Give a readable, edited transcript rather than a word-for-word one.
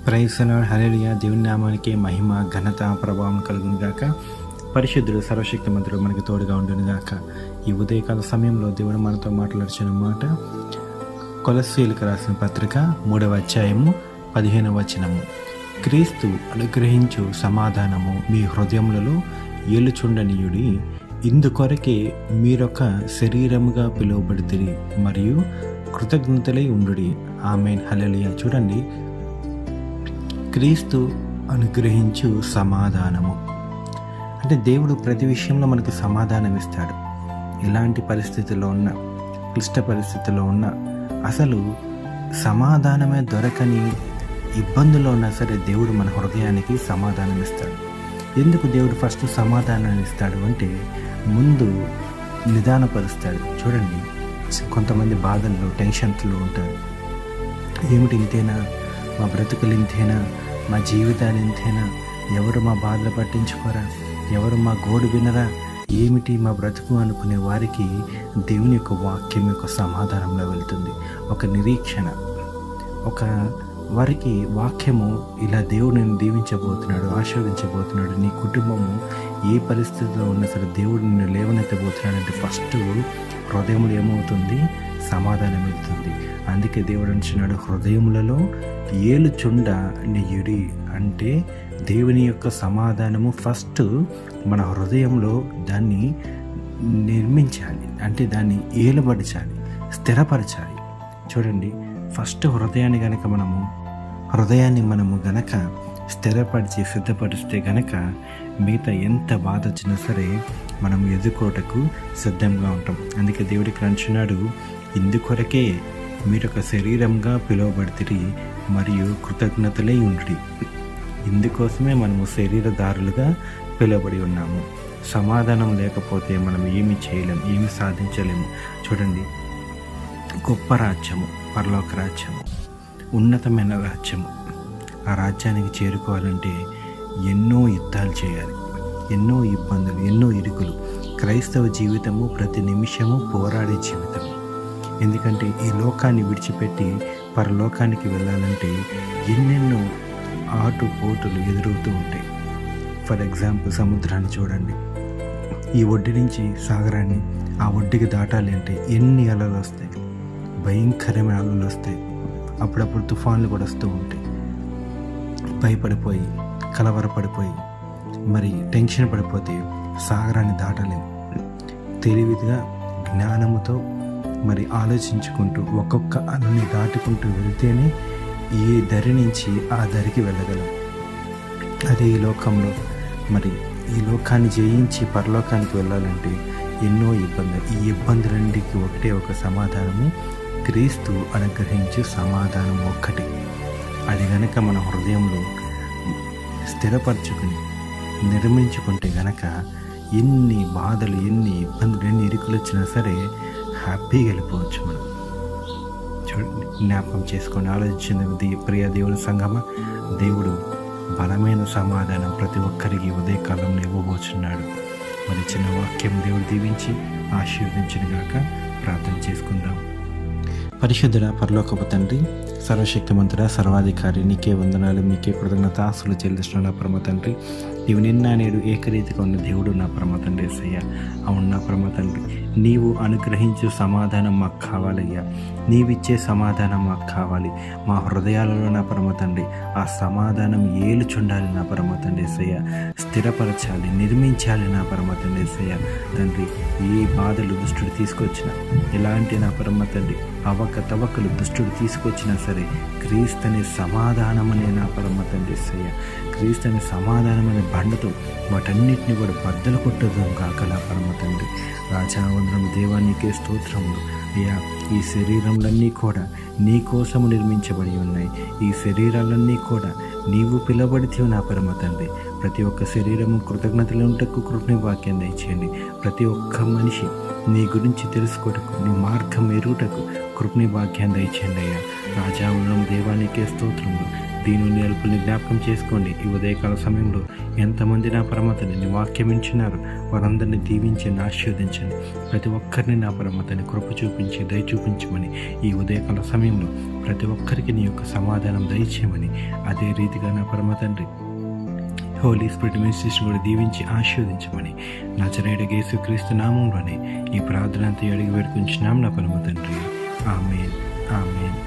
Praise the lord, హల్లెలూయా. దేవుని నామానికి మహిమ, ఘనత, ప్రభావం కలుగును గాక. పరిశుద్ధుడు, సర్వశక్తిమంతుడు మనకి తోడుగా ఉండును గాక. ఈ ఉదయకాల సమయంలో దేవుడు మనతో మాట్లాడుచున్న మాట కొలస్సీలకు రాసిన పత్రిక 3వ అధ్యాయము 15వ వచనము. క్రీస్తు అనుగ్రహించు సమాధానము మీ హృదయములలో ఏలుచుండనీయుడి, ఇందుకొరకే మీరొక శరీరముగా పిలువబడితిరి మరియు కృతజ్ఞతలై ఉండుడి. ఆమేన్, హల్లెలూయా. చూడండి, క్రీస్తు అనుగ్రహించు సమాధానము అంటే దేవుడు ప్రతి విషయంలో మనకు సమాధానం ఇస్తాడు. ఎలాంటి పరిస్థితుల్లో ఉన్నా, క్లిష్ట పరిస్థితుల్లో ఉన్నా, అసలు సమాధానమే దొరకని ఇబ్బందుల్లో ఉన్నా సరే దేవుడు మన హృదయానికి సమాధానం ఇస్తాడు. ఎందుకు దేవుడు ఫస్ట్ సమాధానాన్ని ఇస్తాడు అంటే ముందు నిదానపరుస్తాడు. చూడండి, కొంతమంది బాధల్లో, టెన్షన్స్లో ఉంటారు. ఏమిటి ఇంతేనా, మా బ్రతుకులు ఇంతేనా, మా జీవితాలు ఇంతేనా, ఎవరు మా బాధలు పట్టించుకోరా, ఎవరు మా గోడు వినరా, ఏమిటి మా బ్రతుకు అనుకునే వారికి దేవుని యొక్క వాక్యం యొక్క సమాధానంలో వెళ్తుంది. ఒక నిరీక్షణ, ఒక వారికి వాక్యము ఇలా దేవుడు నిన్ను దీవించబోతున్నాడు, ఆశీర్వదించబోతున్నాడు, నీ కుటుంబము ఏ పరిస్థితిలో ఉన్నా సరే దేవుడు నిన్ను లేవనెత్తబోతున్నాడు అంటే ఫస్ట్ హృదయంలో ఏమవుతుంది, సమాధానం వెళ్తుంది. అందుకే దేవుడు అంటున్నాడు, హృదయములలో ఏలుచుండ నీయుడి అంటే దేవుని యొక్క సమాధానము ఫస్ట్ మన హృదయంలో దాన్ని నిర్మించాలి, అంటే దాన్ని ఏలుబడిచాలి, స్థిరపరచాలి. చూడండి, ఫస్ట్ హృదయాన్ని మనము గనక స్థిరపరిచి సిద్ధపరిస్తే గనక మిగతా ఎంత బాధ వచ్చినా సరే మనం ఎదుర్కోటకు సిద్ధంగా ఉంటాం. అందుకే దేవుడికి అంటున్నాడు, ఇందుకొరకే మీరొక శరీరంగా పిలువబడితిరి మరియు కృతజ్ఞతలై ఉండుడి. ఇందుకోసమే మనము శరీరదారులుగా పిలువబడి ఉన్నాము. సమాధానం లేకపోతే మనం ఏమి చేయలేము, ఏమి సాధించలేము. చూడండి, గొప్ప రాజ్యము, పరలోక రాజ్యము, ఉన్నతమైన రాజ్యము, ఆ రాజ్యానికి చేరుకోవాలంటే ఎన్నో యుద్ధాలు చేయాలి, ఎన్నో ఇబ్బందులు, ఎన్నో ఇరుకులు. క్రైస్తవ జీవితము ప్రతి నిమిషము పోరాడే జీవితము. ఎందుకంటే ఈ లోకాన్ని విడిచిపెట్టి పరలోకానికి వెళ్ళాలంటే ఎన్నెన్నో ఆటుపోటులు ఎదురవుతూ ఉంటాయి. ఫర్ ఎగ్జాంపుల్, సముద్రాన్ని చూడండి, ఈ ఒడ్డు నుంచి సాగరాన్ని ఆ ఒడ్డుకి దాటాలి అంటే ఎన్ని అలలు వస్తాయి, భయంకరమైన అలలు వస్తాయి. అప్పుడప్పుడు తుఫాన్లు కూడా వస్తూ ఉంటాయి. భయపడిపోయి, కలవరపడిపోయి, మరి టెన్షన్ పడిపోతే సాగరాన్ని దాటలేము. తెలివిగా, జ్ఞానముతో మరి ఆలోచించుకుంటూ ఒక్కొక్క అలని దాటుకుంటూ వెళ్తేనే ఈ దరి నుంచి ఆ దరికి వెళ్ళగలం. అదే ఈ లోకంలో మరి ఈ లోకాన్ని జయించి పరలోకానికి వెళ్ళాలంటే ఎన్నో ఇబ్బందులు. ఈ ఇబ్బందులన్నిటికీ ఒకటే ఒక సమాధానము, క్రీస్తు అనుగ్రహించు సమాధానం ఒక్కటి. అది గనక మన హృదయంలో స్థిరపరచుకుని నిర్మించుకుంటే గనక ఎన్ని బాధలు, ఎన్ని ఇబ్బందులు, ఎన్ని ఇరుకులు వచ్చినా సరే హ్యాపీగా వెళ్ళిపోవచ్చు మనం. చూడండి, జ్ఞాపకం చేసుకొని ఆలోచించింది ప్రియ దేవుని సంగమ, దేవుడు బలమైన సమాధానం ప్రతి ఒక్కరికి ఉదయకాలంలో ఇవ్వబోచున్నాడు. మరి చిన్న వాక్యం దేవుడు దీవించి ఆశీర్వదించిన గాక. ప్రార్థన చేసుకుందాం. పరిశుద్ధుడ, పరలోకపు తండ్రి, సర్వశక్తిమంతుడా, సర్వాధికారి, నీకే వందనాలు, నీకే కృతజ్ఞతాస్తులు చెల్లిస్తున్న పరమ తండ్రి. నీవు నిన్న నేడు ఏకరీతిగా ఉన్న దేవుడు నా పరమ తండ్రి యేసయ్యా. అవును నా పరమ తండ్రి, నీవు అనుగ్రహించు సమాధానం మాకు కావాలయ్యా. నీవిచ్చే సమాధానం మాకు కావాలి. మా హృదయాలలో నా పరమ తండ్రి ఆ సమాధానం ఏలుచుండాలి నా పరమ తండ్రి యేసయ్యా. స్థిరపరచాలి, నిర్మించాలి నా పరమ తండ్రి యేసయ్యా. తండ్రి, ఏ బాధలు దుష్టుడు తీసుకొచ్చినా, ఎలాంటి నా పరమ తండ్రి అవకతవకలు దుష్టుడు తీసుకొచ్చినా సరే క్రీస్తుని సమాధానమనే నా పరమ తండ్రి యేసయ్యా. క్రీస్తుని సమాధానమనే బండతో వాటన్నిటిని కూడా బద్దలు కొట్టడం కాక నా పరమ తండ్రి. రాజావందనం దేవా, నీకే స్తోత్రములు అయ్యా. ఈ శరీరములన్నీ కూడా నీ కోసము నిర్మించబడి ఉన్నాయి. ఈ శరీరాలన్నీ కూడా నీవు పిలవబడితే నా పరమ తండ్రి. ప్రతి ఒక్క శరీరము కృతజ్ఞతలుంటకు కృపని వాక్యం దయచేయండి. ప్రతి ఒక్క మనిషి నీ గురించి తెలుసుకోటకు, నీ మార్గం ఎరుగుటకు కృపని వాక్యం దయచేయండి అయ్యా. రాజావులం దేవానికే స్తోత్రములు. దీనుని అల్పుల్ని జ్ఞాపకం చేసుకోండి. ఈ ఉదయకాల సమయంలో ఎంతమంది నా పరమతని నీ వాక్యం ఇచ్చినారు, వారందరినీ దీవించి ఆశీర్వదించండి. ప్రతి ఒక్కరిని నా పరమతని కృప చూపించి దయ చూపించమని, ఈ ఉదయకాల సమయంలో ప్రతి ఒక్కరికి నీ యొక్క సమాధానం దయచేయమని, అదే రీతిగా నా పరమతండ్రి హోలీ స్పిరిట్ మినిస్ట్రీస్ని కూడా దీవించి ఆశీర్వదించమని నజరేయుడైన యేసుక్రీస్తు నామంలోనే ఈ ప్రార్థన అంతా అడిగి వేడుకుంటున్నాం నా పరమ తండ్రి. ఆమేన్, ఆమేన్.